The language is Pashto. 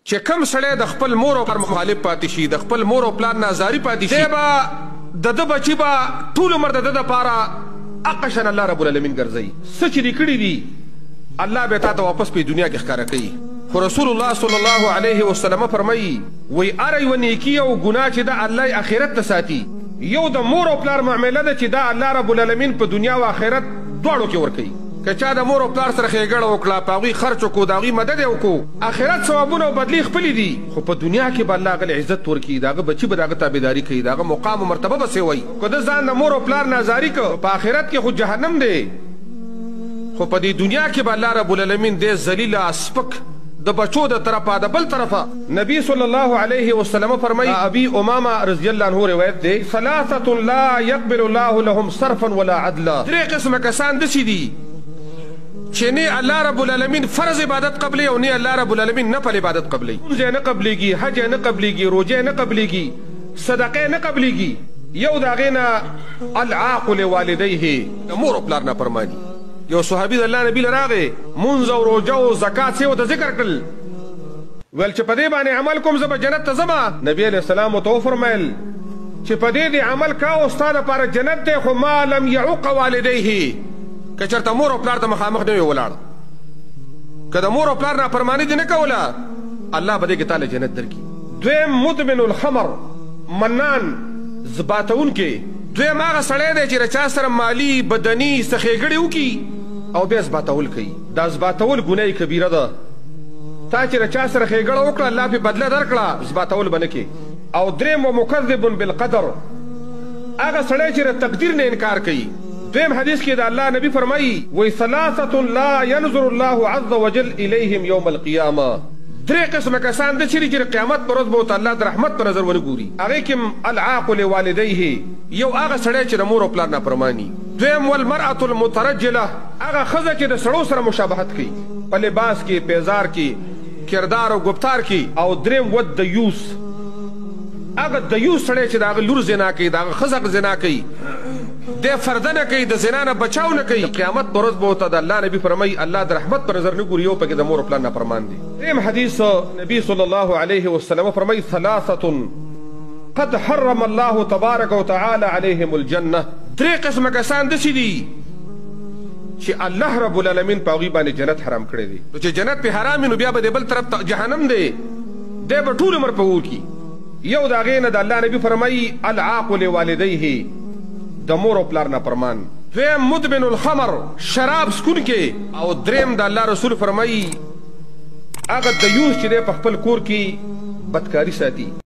چې کم سړی د خپل مور او پلار مخالف پاتې شي، د خپل مور او پلار نه ازاري پاتې شي، دی به د ده بچي به ټول عمر د ده دپاره هغه شان الله رب العالمین ګرځوي. څه چې دې کړي دي الله به تا ته واپس په دنیا کې ښکاره کوي. خو رسول الله صلی الله علیه وسلم فرمایي وایي هره یوه نیکي او ګناه چې ده الله آخرت ته ساتي، یو د مور او پلار معامله ده چې دا الله رب العالمین په دنیا او آخرت دواړو کې ورکوي. که چا د مور او پلار سره ښېګړه وکړه، په هغوی خرچ وکړو، د هغوی مدد یې وکړو، آخرت ثوابونه او بدلې خپلې دي، خو په دنیا کې به الله هغه عزت ورکړي، د هغه بچي به د هغه تابعداري کوي، د هغه مقام او مرتبه به سوی. که ده ځان د مور او پلار نه ازاري که، په آخرت کې خو جهنم دی، خو په دې دنیا کې به الله رب العالمین دی ذلیله سپک د بچو د طرفه د بل طرفه. نبی صلی الله علیه وسلم فرمایي ابي امامه رضی الله عنه روایت دی ثلاثه لا يقبل الله لهم صرفا ولا عدلا. درې قسمه کسان داسې دي چې نه الله رب العالمین فرض عبادت قبلی او نه الله رب العالمین نفل عبادت قبلی. لمونځ یې نه قبلیږي، حج یې نه قبلیږي، روژه یې نه قبلیږي، صدقه یې نه قبلیږي. یو د هغې نه العاق لوالدیه، د مور او پلار نافرماني. یو صحابي د الله نبي له راغی مونځ او روژه او زکات یې ورته ذکر کړل، ویل چې په دې باندې عمل کوم زه به جنت ته ځمه. نبي علیه السلام ورته وفرمیل چې په دې دې عمل کوه ستا دپاره جنت دی، خو ما لم یعوق والدیه، که چېرته مور او پلار ته مخامخ نه وي ولاړ، که د مور او پلار نافرماني دې نه کوله الله به دې کې تاله جنت درکړي. دویم مدمن الخمر، منان زباتونکی. دویم هغه سړی دی چې د چا سره مالي بدني څه ښېګړې وکړي او بیا زباتول کوي. دا زباتول ګناه کبیره ده. تا چې د چا سره ښېګړه وکړه الله پې بدله درکړه، زباتول به نه کې. او دریم ومکذب بالقدر، هغه سړی چې د تقدیر نه انکار کوي. دویم حدیث کې د الله نبی فرمایي وایي ثلاثه لا ينظر الله عز وجل الیهم یوم القیامه. درې قسمه کسان ده چې د قیامت پر ورځ به ورته الله د رحمت په نظر ونه ګوري. هغې کې العاق لوالدیه، یو هغه سړی چې د مور او پلار نافرماني. دویم والمرأة المترجله، هغه ښځه چې د سړو سره مشابهت کوي په لباس کې، پیزار کې، کردار او گفتار کې. او دریم والدیوس، هغه دیوس سړی چې د هغه لور زنا کوي، د هغه ښځه زنا کوي، دی فرده نه کوي، د زنا نه بچاو نه کوي. قیامت په ورځ به ورته د الله نبي فرمایي الله د رحمت په نظر نه ګوري، یو پکې د مور او پلار نافرمان دي. دریم حدیث نبی صلی الله علیه وسلم فرمایي ثلاثه قد حرم الله تبارک وتعالى عليهم الجنه. درې قسمه کسان داسې دي چې الله رب العالمین په هغوی باندې جنت حرام کړی دی. نو چې جنت پې حرام وي نو بیا به د بل طرف ته جهنم دی، دی به ټول عمر په اور کي. یو د هغې نه د الله نبي فرمایي العاق لوالدیه، د مور او پلار نافرمان. دویم مدمن الخمر، شراب څکونکی. او دریم د الله رسول فرمایي هغه دیوس چې دی په خپل کور کې بدکاري ساتي.